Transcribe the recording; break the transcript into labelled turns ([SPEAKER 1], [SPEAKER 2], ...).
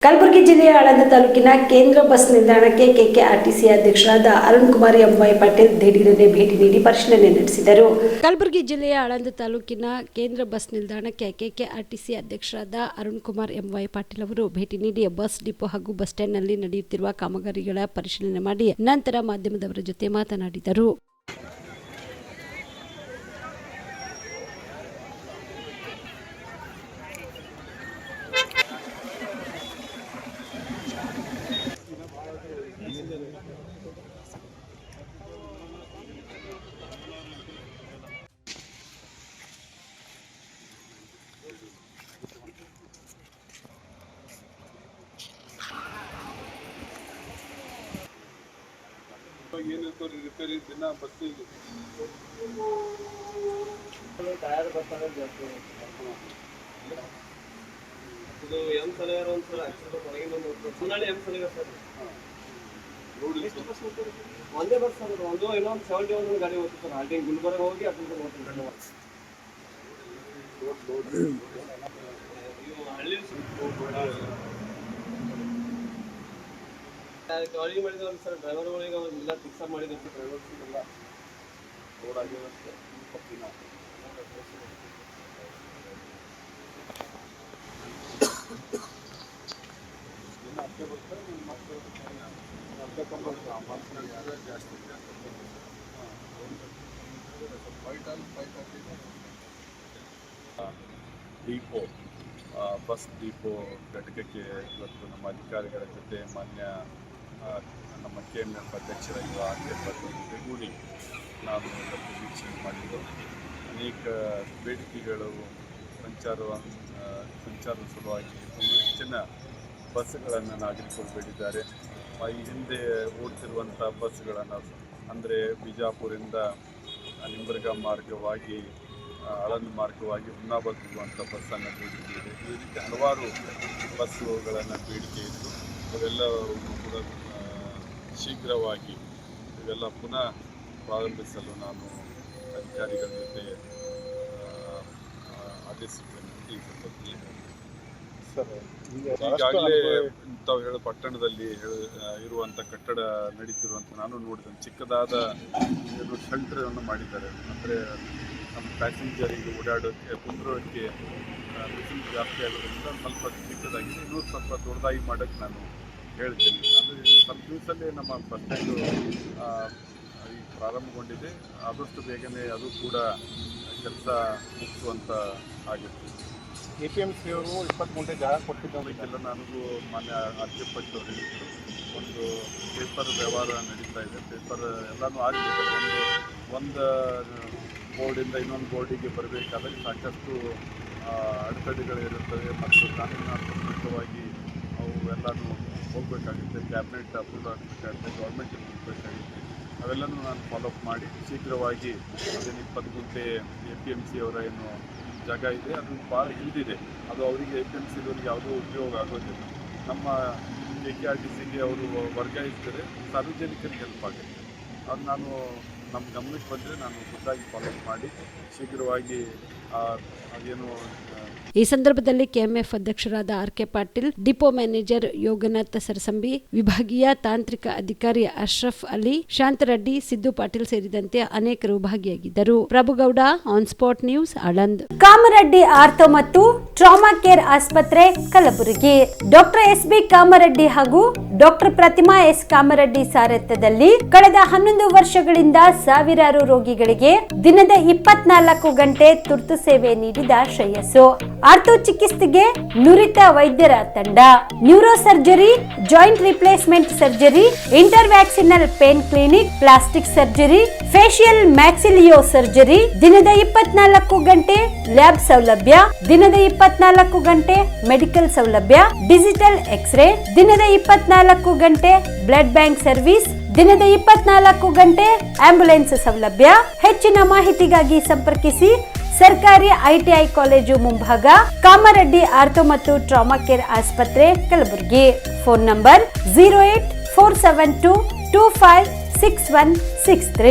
[SPEAKER 1] ಕಲಬುರಗಿ ಜಿಲ್ಲೆಯ ಆಳಂದ ತಾಲೂಕಿನ ಕೇಂದ್ರ ಬಸ್ ನಿಲ್ದಾಣಕ್ಕೆ ಕೆಕೆಆರ್ಟಿಸಿ ಅಧ್ಯಕ್ಷರಾದ ಅರುಣ್ ಕುಮಾರ್ ಎಂವೈ ಪಾಟೀಲ್ ದಿಢೀರನೆ ಭೇಟಿ ನೀಡಿ ಪರಿಶೀಲನೆ ನಡೆಸಿದರು. ಕಲಬುರಗಿ ಜಿಲ್ಲೆಯ ಆಳಂದ ತಾಲೂಕಿನ ಕೇಂದ್ರ ಬಸ್ ನಿಲ್ದಾಣಕ್ಕೆ ಕೆಕೆಆರ್ಟಿಸಿ ಅಧ್ಯಕ್ಷರಾದ ಅರುಣ್ ಕುಮಾರ್ ಎಂವೈ ಪಾಟೀಲ್ ಅವರು ಭೇಟಿ ನೀಡಿ ಬಸ್ ಡಿಪೋ ಹಾಗೂ ಬಸ್ ಸ್ಟ್ಯಾಂಡ್ನಲ್ಲಿ ನಡೆಯುತ್ತಿರುವ ಕಾಮಗಾರಿಗಳ ಪರಿಶೀಲನೆ ಮಾಡಿ ನಂತರ ಮಾಧ್ಯಮದವರ ಜೊತೆ ಮಾತನಾಡಿದರು.
[SPEAKER 2] ಏನಿತ್ತು ರಿಪೇರಿ ದಿನ ಬಸ್ಸಿಗೆ
[SPEAKER 3] ಟೈರ್ ಬರ್ತಾರೆ ಜಾಸ್ತಿ ಇದು ಎಂ ಸಲಗರ ಒಂದ್ಸಲ ಆಕ್ಸಿಡೆಂಟ್ ಹೊರಗಿನ ಸುನಾಳಿ ಎಂ ಸಲಗರ ಸರ್ ಒಂದೇ ಬಸ್ ಸರ್ ಒಂದು ಇನ್ನೊಂದು 71 ಗಾಡಿ ಹೋಗ್ತದೆ ಸರ್ ಹಾಲ್ಟಿಂಗ್ ಗುಲ್ಬರ್ಗ ಹೋಗಿ ಅದನ್ನ ಹೋಗ್ತದೆ ಹಳ್ಳಿ ಗಾಡಿ ಮಾಡಿದವ್ರು ಸರ್ ಡ್ರೈವರ್ಗಳಿಗೆ ಅವರೆಲ್ಲ ಫಿಕ್ಸ್ ಮಾಡಿದ್ರು ಸರ್ ಡ್ರೈವರ್ಸಿಗೆಲ್ಲ ರೋಡ್ ಆಗಿರುತ್ತೆ ಕಪ್ಪಿನ ಅರ್ಧ ಬರ್ತಾರೆ ಮತ್ತು ಅರ್ಧ ಕಂಬರ್ತಾರೆ ಮಾರ್ಕ್ಸ್ನಲ್ಲಿ ಯಾರು ಜಾಸ್ತಿ ಡಿಪೋ ಬಸ್ ಡಿಪೋ ಘಟಕಕ್ಕೆ ಇವತ್ತು ನಮ್ಮ ಅಧಿಕಾರಿಗಳ ಜೊತೆ ಮಾನ್ಯ ನಮ್ಮ KMF ಅಧ್ಯಕ್ಷರಾಗಿರುವ ಜೊತೆಗೂಡಿ ನಾವು ಇವತ್ತು ವೀಕ್ಷಣೆ ಮಾಡಿದ್ದು ಅನೇಕ ಬೇಡಿಕೆಗಳು ಸಂಚಾರದ ಸಲುವಾಗಿ ಹೆಚ್ಚಿನ ಬಸ್ಸುಗಳನ್ನು ನಾಗರಿಕರು ಬೇಡಿದ್ದಾರೆ. ಈ ಹಿಂದೆ ಓಡ್ತಿರುವಂಥ ಬಸ್ಸುಗಳನ್ನು ಅಂದರೆ ಬಿಜಾಪುರದಿಂದ ನಿಂಬರ್ಗಾ ಮಾರ್ಗವಾಗಿ ಆಳಂದ ಮಾರ್ಗವಾಗಿ ಹುಮ್ನಾಬಾದ್ ಹೋಗುವಂಥ ಬಸ್ಸನ್ನು ಬೇಡಿಕೆ ಈ ರೀತಿ ಹಲವಾರು ಬಸ್ಸುಗಳನ್ನು ಬೇಡಿಕೆ ಇದ್ದು ಅವೆಲ್ಲವನ್ನು ಕೂಡ ಶೀಘ್ರವಾಗಿ ಇವೆಲ್ಲ ಪುನಃ ಪ್ರಾರಂಭಿಸಲು ನಾನು ಅಧಿಕಾರಿಗಳ ಜೊತೆ ಆದೇಶಿಸಿದ್ದೇನೆ. ಈ ಸಂದರ್ಭದಲ್ಲಿ ಸರ್ ಈಗಾಗಲೇ ತಾವು ಹೇಳೋ ಪಟ್ಟಣದಲ್ಲಿ ಇರುವಂಥ ಕಟ್ಟಡ ನಡೀತಿರುವಂಥ ನಾನು ನೋಡಿದ್ದೇನೆ. ಚಿಕ್ಕದಾದ ಏನು ಶೆಲ್ಟರನ್ನು ಮಾಡಿದ್ದಾರೆ. ಅಂದರೆ ನಮ್ಮ ಪ್ಯಾಸೆಂಜರಿಗೆ ಓಡಾಡೋಕ್ಕೆ ಕುಂದ್ರೋಕ್ಕೆ ಬಿಸಿಲು ಜಾಸ್ತಿ ಆಗೋದ್ರಿಂದ ಸ್ವಲ್ಪ ಚಿಕ್ಕದಾಗಿದೆ. ಇನ್ನೂ ಸ್ವಲ್ಪ ದೊಡ್ಡದಾಗಿ ಮಾಡೋಕ್ಕೆ ನಾನು ಹೇಳ್ತೀನಿ. ಅಂದರೆ ಸ್ವಲ್ಪ ದಿವಸಲ್ಲೇ ನಮ್ಮ ಬಸ್ ಸ್ಟ್ಯಾಂಡು ಈಗ ಪ್ರಾರಂಭಗೊಂಡಿದೆ. ಆದಷ್ಟು ಬೇಗನೆ ಅದು ಕೂಡ ಕೆಲಸ ಮುಗಿಸುವಂಥ ಆಗುತ್ತೆ.
[SPEAKER 4] APMC ಅವರು 20 ಗುಂಟೆ ಜಾಗ ಕೊಟ್ಟಿದ್ದವರಿಗೆಲ್ಲ
[SPEAKER 2] ನನಗೂ ಮಾನ್ಯ ಅಧ್ಯಕ್ಷರು ಹೇಳಿದ್ರು. ಒಂದು ಪೇಪರ್ ವ್ಯವಹಾರ ನಡೀತಾ ಇದೆ. ಪೇಪರ್ ಎಲ್ಲನೂ ಆಗಿದೆ. ಒಂದು ಬೋರ್ಡಿಂದ ಇನ್ನೊಂದು ಬೋರ್ಡಿಗೆ ಬರಬೇಕಾದ್ರೆ ಸಾಕಷ್ಟು ಅಡೆತಡೆಗಳಿರುತ್ತವೆ ಮತ್ತು ಕಾನೂನಾತ್ಮಕವಾಗಿ ಅವು ಎಲ್ಲನೂ ಹೋಗಬೇಕಾಗುತ್ತೆ. ಕ್ಯಾಬಿನೆಟ್ ಅಪ್ರೂವ್ ಆಗಬೇಕಾಗುತ್ತೆ, ಗೌರ್ಮೆಂಟಿಗೆ ಹೋಗಬೇಕಾಗುತ್ತೆ. ಅವೆಲ್ಲನೂ ನಾನು ಫಾಲೋಅಪ್ ಮಾಡಿ ಶೀಘ್ರವಾಗಿ ಅದೇನು 20 ಗುಂಟೆ APMC ಅವರ ಏನು ಜಾಗ ಇದೆ ಅದು ಭಾಳ ಹಿಂದಿದೆ. ಅದು ಅವರಿಗೆ APMC ಅವರಿಗೆ ಯಾವುದೂ ಉಪಯೋಗ ಆಗೋದಿಲ್ಲ. ನಮ್ಮ KKRTCಗೆ ಅವರು ವರ್ಗಾಯಿಸಿದರೆ ಸಾರ್ವಜನಿಕರಿಗೆ ಹೆಲ್ಪ್ ಆಗುತ್ತೆ. ಅದು ನಾನು ನಮ್ಮ ಗಮನಕ್ಕೆ ಬಂದರೆ ನಾನು ಖುದ್ದಾಗಿ ಫಾಲೋಅಪ್ ಮಾಡಿ ಶೀಘ್ರವಾಗಿ ಅದೇನು.
[SPEAKER 1] ಈ ಸಂದರ್ಭದಲ್ಲಿ KMF ಅಧ್ಯಕ್ಷರಾದ RK Patil, depot manager Yoganath ಸರಸಂಬಿ, ವಿಭಾಗೀಯ ತಾಂತ್ರಿಕ ಅಧಿಕಾರಿ ಅಶ್ರಫ್ ಅಲಿ, ಶಾಂತರೆಡ್ಡಿ, ಸಿದ್ದು ಪಾಟೀಲ್ ಸೇರಿದಂತೆ ಅನೇಕರು ಭಾಗಿಯಾಗಿದ್ದರು. Prabhugouda, on spot news, Aland.
[SPEAKER 5] Kamareddy ortho ಮತ್ತು ಟ್ರಾಮಾ ಕೇರ್ ಆಸ್ಪತ್ರೆ, ಕಲಬುರಗಿ. ಡಾಕ್ಟರ್ SB ಕಾಮರೆಡ್ಡಿ ಹಾಗೂ ಡಾಕ್ಟರ್ ಪ್ರತಿಮಾ S ಕಾಮರೆಡ್ಡಿ ಸಾರಥ್ಯದಲ್ಲಿ ಕಳೆದ 11 ವರ್ಷಗಳಿಂದ ಸಾವಿರಾರು ರೋಗಿಗಳಿಗೆ ದಿನದ 24 ಗಂಟೆ ತುರ್ತು ಸೇವೆ ನೀಡಿದ ಶ್ರೇಯಸ್ಸು. ಆರ್ಥೋ ಚಿಕಿತ್ಸೆಗೆ ನುರಿತ ವೈದ್ಯರ ತಂಡ, neuro surgery, joint replacement surgery, interventional pain clinic, plastic surgery, facial maxillo surgery, ದಿನದ 24 ಗಂಟೆ ಲ್ಯಾಬ್ ಸೌಲಭ್ಯ, ದಿನದ 24 ಗಂಟೆ ಮೆಡಿಕಲ್ ಸೌಲಭ್ಯ, ಡಿಜಿಟಲ್ ಎಕ್ಸ್ರೇ, ದಿನದ 24 ಗಂಟೆ ಬ್ಲಡ್ ಬ್ಯಾಂಕ್ ಸರ್ವಿಸ್, ದಿನದ 24 ಗಂಟೆ ಆಂಬ್ಯುಲೆನ್ಸ್ ಸೌಲಭ್ಯ. ಹೆಚ್ಚಿನ ಮಾಹಿತಿಗಾಗಿ ಸಂಪರ್ಕಿಸಿ ಸರ್ಕಾರಿ ITI ಕಾಲೇಜು ಮುಂಭಾಗ, ಕಾಮರೆಡ್ಡಿ ಆರ್ಥೋ ಮತ್ತು ಟ್ರಾಮಾ ಕೇರ್ ಆಸ್ಪತ್ರೆ, ಕಲಬುರಗಿ. Phone number 084722566163.